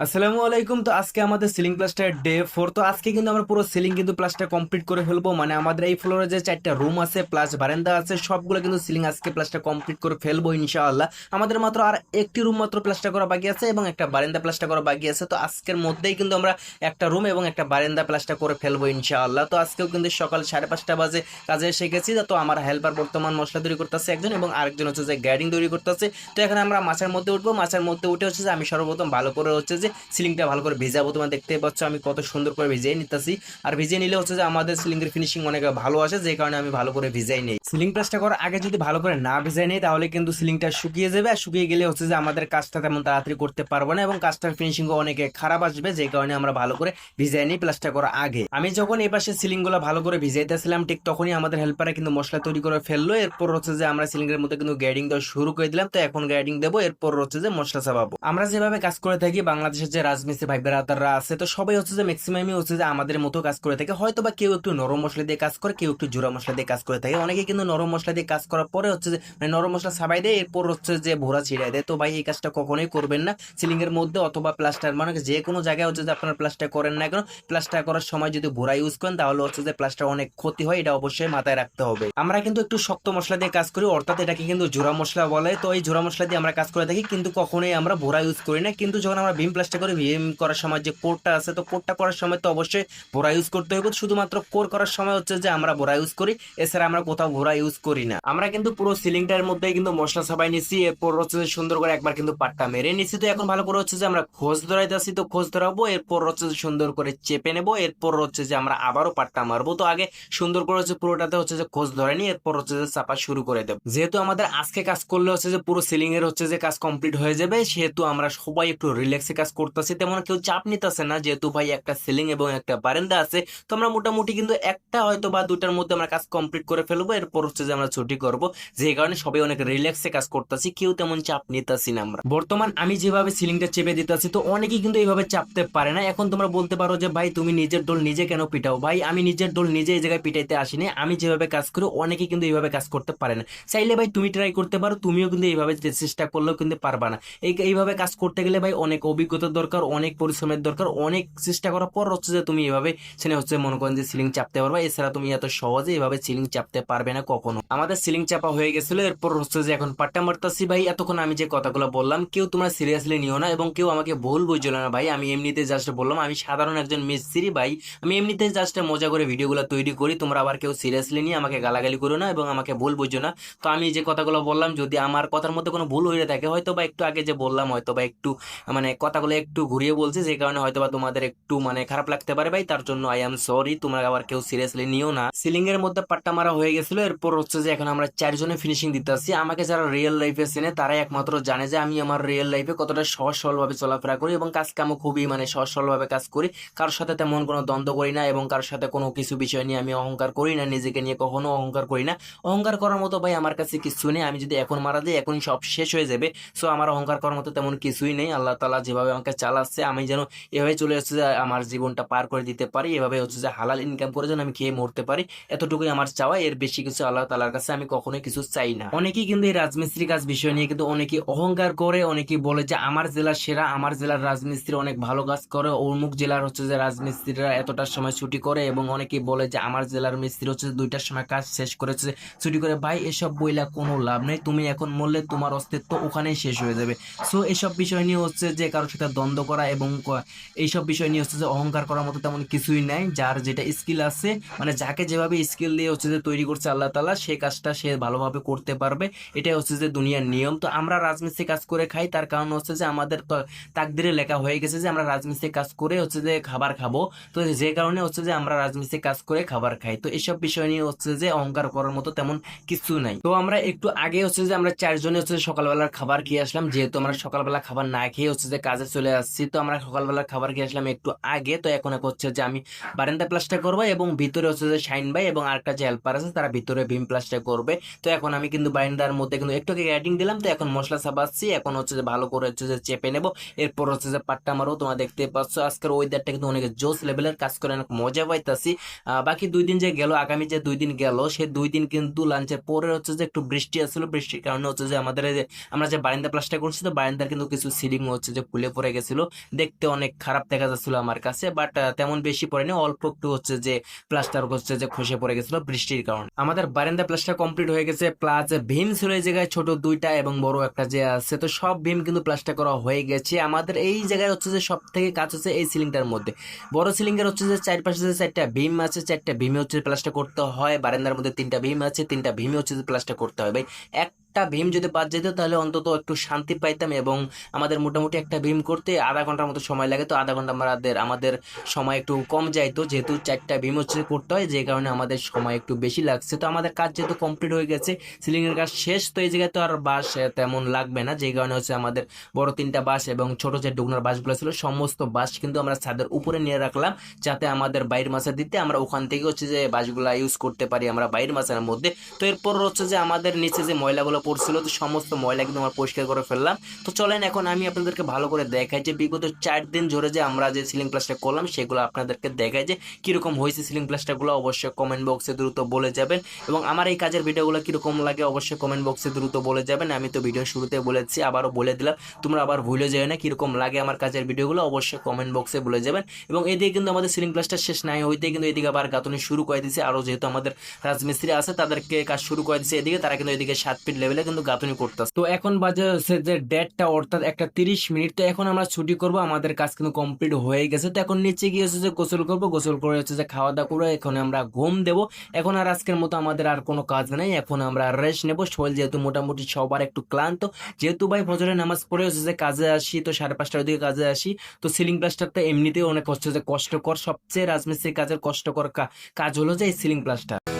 আসসালামু আলাইকুম। তো আজকে আমাদের সিলিং প্লাস্টার ডে 4। তো আজকে কিন্তু আমরা পুরো সিলিং কিন্তু প্লাস্টার কমপ্লিট করে ফেলবো। মানে আমাদের এই ফ্লোরে যে 4টা রুম আছে প্লাস বারান্দা আছে সবগুলো কিন্তু সিলিং আজকে প্লাস্টার কমপ্লিট করে ফেলবো ইনশাআল্লাহ। আমাদের মাত্র আর একটি রুম মাত্র প্লাস্টার করা বাকি আছে এবং একটা বারান্দা প্লাস্টার করা বাকি আছে। তো আজকের মধ্যেই কিন্তু আমরা একটা রুম এবং একটা বারান্দা প্লাস্টার করে ফেলবো ইনশাআল্লাহ। তো আজকেও কিন্তু সকাল 5:30 বাজে কাজে এসে গেছি। তো আমার হেল্পার বর্তমান মশলা তৈরি করতেছে একজন এবং আরেকজন হচ্ছে যে গ্যাডিং তৈরি করতেছে। তো এখানে আমরা মাছের মধ্যে উঠবো। মাছের মধ্যে উঠে হচ্ছে যে আমি সর্বপ্রথম ভালো করে হচ্ছে যে সিলিংটা ভালো করে ভিজাবো। তোমরা দেখতে পাচ্ছ আমি কত সুন্দর করে ভিজিয়ে নিতেছি। আর ভিজিয়ে নিলে হচ্ছে যে আমাদের সিলিং এর ফিনিশিং অনেক ভালো আসে, যে কারণে আমি ভালো করে ভিজাই নেই। সিলিং প্লাস্টার করার আগে যদি ভালো করে না ভিজাই নেই তাহলে কিন্তু সিলিংটা শুকিয়ে যাবে, আর শুকিয়ে গেলে হচ্ছে যে আমাদের কাজটা তেমন তাড়াতাড়ি করতে পারবো না এবং কাজটার ফিনিশিং অনেক খারাপ আসবে, যে কারণে আমরা ভালো করে ভিজাই নিই প্লাস্টার করার আগে। আমি যখন এই পাশে সিলিং গুলো ভালো করে ভিজাইতেছিলাম ঠিক তখনই আমাদের হেল্পারে কিন্তু মশলা তৈরি করে ফেললো। এরপর হচ্ছে যে আমরা সিলিং এর মধ্যে কিন্তু গ্যাডিং দেওয়া শুরু করে দিলাম। তো এখন গ্যাডিং দেবো, এরপর হচ্ছে যে মশলা চাপাবো। আমরা যেভাবে কাজ করে থাকি বাংলাদেশের যে রাজমিস্ত্রি ভাই বেরাদাররা আছে, তো সবাই হচ্ছে যে ম্যাক্সিমামই হচ্ছে যে আমাদের মতো কাজ করে থাকে। হয়তো বা কেউ একটু নরম মশলা দিয়ে কাজ করে, কেউ একটু জোড়া মশলা দিয়ে কাজ করে থাকে। অনেকে কিন্তু নরম মশলা দিয়ে কাজ করার পরে হচ্ছে যে মানে নরম মশলা ছাপাই দেয়, এরপর হচ্ছে যে ভোরা ছিড়াই দেয়। তো ভাই এই কাজটা কখনোই করবেন না সিলিং এর মধ্যে অথবা প্লাস্টার, মানে যে কোনো জায়গায় হচ্ছে যে আপনার প্লাস্টার করেন না কেন, প্লাস্টার করার সময় যদি ভোরা ইউজ করেন তাহলে হচ্ছে যে প্লাস্টার অনেক ক্ষতি হয়, এটা অবশ্যই মাথায় রাখতে হবে। আমরা কিন্তু একটু শক্ত মশলা দিয়ে কাজ করি, অর্থাৎ এটাকে কিন্তু জোড়া মশলা বলে। তো এই জোড়া মশলা দিয়ে আমরা কাজ করে থাকি, কিন্তু কখনোই আমরা ভোরা ইউজ করি না। কিন্তু যখন আমরা ভীম প্লাস্টার করি, ভীম করার সময় যে কোডটা আছে, তো কোডটা করার সময় তো অবশ্যই ভোরা ইউজ করতে হবে। শুধুমাত্র কোর করার সময় হচ্ছে যে আমরা ভোরা ইউজ করি, এছাড়া আমরা কোথাও ভোরা ইউজ করি না। আমরা কিন্তু পুরো সিলিংটার মধ্যে কিন্তু মশলা ছাপাই নিছি, এরপর হচ্ছে যে সুন্দর করে একবার কিন্তু পাট্টা মেরে নিছি। তো এখন ভালো করে হচ্ছে যে আমরা খোঁজ ধরাইতেছি, তো খোঁজ ধরাবো, এরপর হচ্ছে যে সুন্দর করে চেপে নেবো, এরপর হচ্ছে যে আমরা আবারও পাট্টা মারবো। তো আগে সুন্দর করে হচ্ছে পুরোটাতে হচ্ছে যে খোঁজ ধরে নি, এরপর হচ্ছে যে চাপা শুরু করে দেবো। যেহেতু আমাদের আজকে কাজ করলে হচ্ছে যে পুরো সিলিং এর হচ্ছে যে কাজ কমপ্লিট হয়ে যাবে, সেহেতু আমরা সবাই একটু রিল্যাক্সে কাজ করতেছি, তেমন কেউ চাপ নিতেছে না। যেহেতু ভাই একটা সিলিং এবং একটা বারান্দা আছে, তো আমরা মোটামুটি কিন্তু একটা হয়তো বা দুটার মধ্যে আমরা কাজ কমপ্লিট করে ফেলবো, এরপর হচ্ছে যে আমরা ছুটি করব। যে কারণে সবাই অনেক রিল্যাক্সে কাজ করতেছি, কেউ তেমন চাপ নিতেছি না। আমরা বর্তমান আমি যেভাবে সিলিংটা চেপে দিতেছি, তো অনেকেই কিন্তু এইভাবে চাপতে পারে না। এখন তোমরা বলতে পারো যে ভাই তুমি নিজের ডোল নিজে কেন পিটাও? ভাই আমি নিজের ডোল নিজে এই জায়গায় পিটাইতে আসিনি। আমি যেভাবে কাজ করি অনেকেই কিন্তু এইভাবে কাজ করতে পারে না। চাইলে ভাই তুমি ট্রাই করতে পারো, তুমিও কিন্তু এইভাবে চেষ্টা করলেও কিন্তু পারবা না। এইভাবে কাজ করতে গেলে ভাই অনেক অভিজ্ঞতার দরকার, অনেক পরিশ্রমের দরকার, অনেক চেষ্টা করার পর হচ্ছে যে তুমি এইভাবে সেটা হচ্ছে মনে করেন যে সিলিং চাপতে পারবা। এছাড়া তুমি এত সহজে এভাবে সিলিং চাপতে পারবে না কখনো। আমাদের সিলিং চাপা হয়ে গেছিল, এরপর হচ্ছে যে এখন পাট্টা মারতাছি। ভাই এতক্ষণ আমি যে কথাগুলো বললাম কেউ তোমরা সিরিয়াসলি নিও না এবং কেউ আমাকে ভুল বুঝলো না ভাই। আমি এমনিতে জাস্ট বললাম, আমি সাধারণ একজন মিস্ত্রি ভাই। আমি এমনিতে জাস্ট মজা করে ভিডিওগুলো তৈরি করি। তোমরা আবার কেউ সিরিয়াসলি নিয়ে আমাকে গালাগালি করো না এবং আমাকে ভুল বুঝো না। তো আমি যে কথাগুলো বললাম যদি আমার কথার মধ্যে কোনো ভুল হয়ে থাকে, হয়তো বা একটু আগে যে বললাম হয়তো বা একটু মানে কথাগুলো একটু ঘুরিয়ে বলছি, যে কারণে হয়তো বা তোমাদের একটু মানে খারাপ লাগতে পারে ভাই, তার জন্য আই এম সরি। তোমরা আবার কেউ সিরিয়াসলি নিও না। সিলিং এর মধ্যে পাট্টা মারা হয়ে গেছিল, এরপর হচ্ছে যে এখন আমরা চারজনে ফিনিশিং দিতেছি। আমাকে যারা রিয়েল লাইফে চেনে তারাই একমাত্র জানে যে আমি আমার রিয়েল লাইফে কতটা সহজ সরল ভাবে চলাফেরা করি এবং কাজ কামও খুবই মানে সহজ সরল ভাবে কাজ করি। কারোর সাথে তেমন কোনো দ্বন্দ্ব করি না এবং কারোর সাথে কোনো কিছু বিষয় নিয়ে আমি অহংকার করি না, নিজেকে নিয়ে কখনো অহংকার করি না। অহংকার করার মতো ভাই আমার কাছে কিছু নেই। আমি যদি এখন মারা যাই এখনই সব শেষ হয়ে যাবে। সো আমার অহংকার করার মতো তেমন কিছুই নেই। আল্লাহ তাআলা যেভাবে আমাকে চালাচ্ছে আমি যেন এভাবে চলে যাচ্ছে যে আমার জীবনটা পার করে দিতে পারি, এভাবে হচ্ছে যে হালাল ইনকাম করে যেন আমি খেয়ে মরতে পারি, এতটুকুই আমার চাওয়া। এর বেশি কিছু আল্লাহ তাআলার কাছে আমি কখনোই কিছু চাই না। অনেকেই কিন্তু এই রাজমিস্ত্রি কাজ বিষয় নিয়ে কিন্তু অনেকেই অহংকার করে, অনেকেই বলে যে আমার জেলার সেরা, আমার জেলার রাজমিস্ত্রি অনেক ভালো কাজ করে, অমুক জেলার হচ্ছে যে রাজমিস্ত্রিরা এতটার সময় ছুটি করে, এবং অনেকেই বলে যে আমার জেলার মিস্ত্রি হচ্ছে 2টার সময় কাজ শেষ করেছে ছুটি করে। ভাই এসব বইলা কোনো লাভ নেই, তুমি এখন মরলে তোমার অস্তিত্ব ওখানেই শেষ হয়ে যাবে। সো এসব বিষয় নিয়ে হচ্ছে যে কারোর সাথে দ্বন্দ্ব করা এবং এইসব বিষয় নিয়ে হচ্ছে যে অহংকার করার মতো তেমন কিছুই নাই। যার যেটা স্কিল আছে, মানে যাকে যেভাবে স্কিল দিয়ে হচ্ছে যে তৈরি করছে আল্লাহ তাআলা, সেই কাজটা সে ভালোভাবে করতে পারবে। এটাই হচ্ছে যে দুনিয়ার নিয়ম। তো আমরা রাজমিস্ত্রি কাজ করে খাই, তার কারণ হচ্ছে যে আমাদের তাকদিরে লেখা হয়ে গেছে যে আমরা রাজমিস্ত্রি কাজ করে হচ্ছে যে খাবার খাবো। তো যে কারণে হচ্ছে যে আমরা রাজমিস্ত্রি কাজ করে খাবার খাই। তো এসব বিষয় নিয়ে হচ্ছে যে অহংকার করার মতো তেমন কিছু নাই। তো আমরা একটু আগে হচ্ছে যে আমরা চারজনে হচ্ছে সকালবেলার খাবার খেয়ে আসলাম, যেহেতু আমরা সকালবেলা খাবার না খেয়ে হচ্ছে যে কাজে চলে আসছি। তো আমরা সকালবেলার খাবার খেয়ে আসলাম একটু আগে। তো এখন হচ্ছে যে আমি বারান্দা প্লাস্টার করবো এবং ভিতরে হচ্ছে যে শাইন ভাই এবং আরেকটা যে হেল্পার আছে তারা ভিতরে ভীম প্লাস্টার করবে। তো এখন আমি কিন্তু বারান্দার মধ্যে কিন্তু একটু আগে অ্যাডিং দিলাম, তো এখন মশলা চাপাচ্ছি। এখন হচ্ছে যে ভালো করে হচ্ছে যে চেপে নেবো, এরপর হচ্ছে যে পাট্টা মারবো। তোমরা দেখতে পাচ্ছ আজকের ওয়েদারটা কিন্তু অনেক জোস লেভেলের, কাজ করে অনেক মজা পাইতাছি। বাকি 2 দিন যে গেল, আগামী যে 2 দিন গেল, সে 2 দিন কিন্তু লাঞ্চের পরে হচ্ছে যে একটু বৃষ্টি আসছিল। বৃষ্টির কারণে হচ্ছে যে আমাদের এই যে আমরা যে বারান্দা প্লাস্টার করছি, তো বারান্দার কিন্তু কিছু সিলিং হচ্ছে যে খুলে পড়ে পড়ে গেছিল, দেখতে অনেক খারাপ দেখা যাচ্ছিল আমার কাছে, বাট তেমন বেশি পড়েনি, অল্প একটু হচ্ছে যে প্লাস্টার হচ্ছে যে খসে পড়ে গেছিল বৃষ্টির কারণে। আমাদের বারান্দা প্লাস্টার কমপ্লিট হয়ে গেছে, প্লাস ভীম ছিল এই জায়গায় ছোট দুইটা এবং বড় একটা যে আছে, তো সব ভীম কিন্তু প্লাস্টার করা হয়ে গেছে। আমাদের এই জায়গায় হচ্ছে যে সব থেকে কাজ হচ্ছে এই সিলিংটার মধ্যে, বড় সিলিং এর হচ্ছে যে চারপাশে যে চারটা ভীম আছে, চারটা ভীমে হচ্ছে প্লাস্টার করতে হয়, বারান্দার মধ্যে তিনটা ভীম আছে, তিনটা ভীমে হচ্ছে যে প্লাস্টার করতে হয় ভাই। একটা ভীম যদি বাদ যেত তাহলে অন্তত একটু শান্তি পাইতাম, এবং আমাদের মোটামুটি একটা ভীম করতে আধা ঘন্টার মতো সময় লাগে, তো আধা ঘন্টা আমাদের সময় একটু কম যাইতো, যেহেতু চারটা ভীম হচ্ছে করতে হয়, যে কারণে আমাদের সময় একটু বেশি লাগছে। তো আমাদের কাজ যেহেতু কমপ্লিট হয়ে গেছে, সিলিং এর কাজ শেষ, তো এই জায়গায় তো আর বাঁশ তেমন লাগবে না, যে কারণে হচ্ছে আমাদের বড় তিনটা বাঁশ এবং ছোট যে ডুগনার বাঁশগুলো ছিল সমস্ত বাঁশ কিন্তু আমরা ছাদের উপরে নিয়ে রাখলাম, যাতে আমাদের বাইরের মাছা দিতে আমরা ওখান থেকে হচ্ছে যে বাঁশগুলা ইউজ করতে পারি আমরা বাইরের মাছের মধ্যে। তো এরপর হচ্ছে যে আমাদের নিচে যে ময়লাগুলো পড়ছিল, তো সমস্ত ময়লা কিন্তু আমরা পরিষ্কার করে ফেললাম। তো চলেন এখন আমি আপনাদেরকে ভালো করে দেখাই যে বিগত 4 দিন ধরে যে আমরা যে সিলিং প্লাস্টার করলাম সেগুলো আপনাদেরকে দেখাই যে কিরকম হয়েছে সিলিং প্লাস্টারগুলো, অবশ্যই কমেন্ট বক্সে দ্রুত বলে যাবেন, এবং আমার এই কাজের ভিডিওগুলো কিরকম লাগে অবশ্যই কমেন্ট বক্সে দ্রুত বলে যাবেন। আমি তো ভিডিও শুরুতে বলেছি, আবারও বলে দিলাম, তোমরা আবার ভুলে যাবে না কিরকম লাগে আমার কাজের ভিডিওগুলো, অবশ্যই কমেন্ট বক্সে বলে যাবেন। এবং এদিকে কিন্তু আমাদের সিলিং প্লাস্টার শেষ নাই হইতে কিন্তু এদিকে আবার গাঁথনি শুরু করে দিয়েছে, আরও যেহেতু আমাদের রাজমিস্ত্রি আছে তাদেরকে কাজ শুরু করে দিয়েছে এদিকে, তারা কিন্তু এদিকে 7 ফিট লেভেলে কিন্তু গাঁথনি করতেছে। তো এখন বাজে হচ্ছে যে 1:30টা, অর্থাৎ 1:30। তো এখন আমরা ছুটি করব, আমাদের কাজ কিন্তু কমপ্লিট হয়ে গেছে। তো এখন নিচে গিয়ে হচ্ছে যে গোসল করবো, গোসল করে হচ্ছে যে খাওয়া দাওয়া করে এখন আমরা ঘুম দেবো। এখন আর আজকের মতো আমাদের আর কোনো কাজ নেই, এখন আমরা রেস্ট নেবো। শরীর যেহেতু মোটামুটি সবার একটু ক্লান্ত, যেহেতু ভাই ফজরের নামাজ পড়ে হচ্ছে যে কাজে আসি, তো 5:30টার দিকে কাজে আসি। তো সিলিং প্লাস্টারটা এমনিতেও অনেক হচ্ছে যে কষ্টকর, সবচেয়ে রাজমিস্ত্রির কাজের কষ্টকর কাজ হলো যে এই সিলিং প্লাস্টার।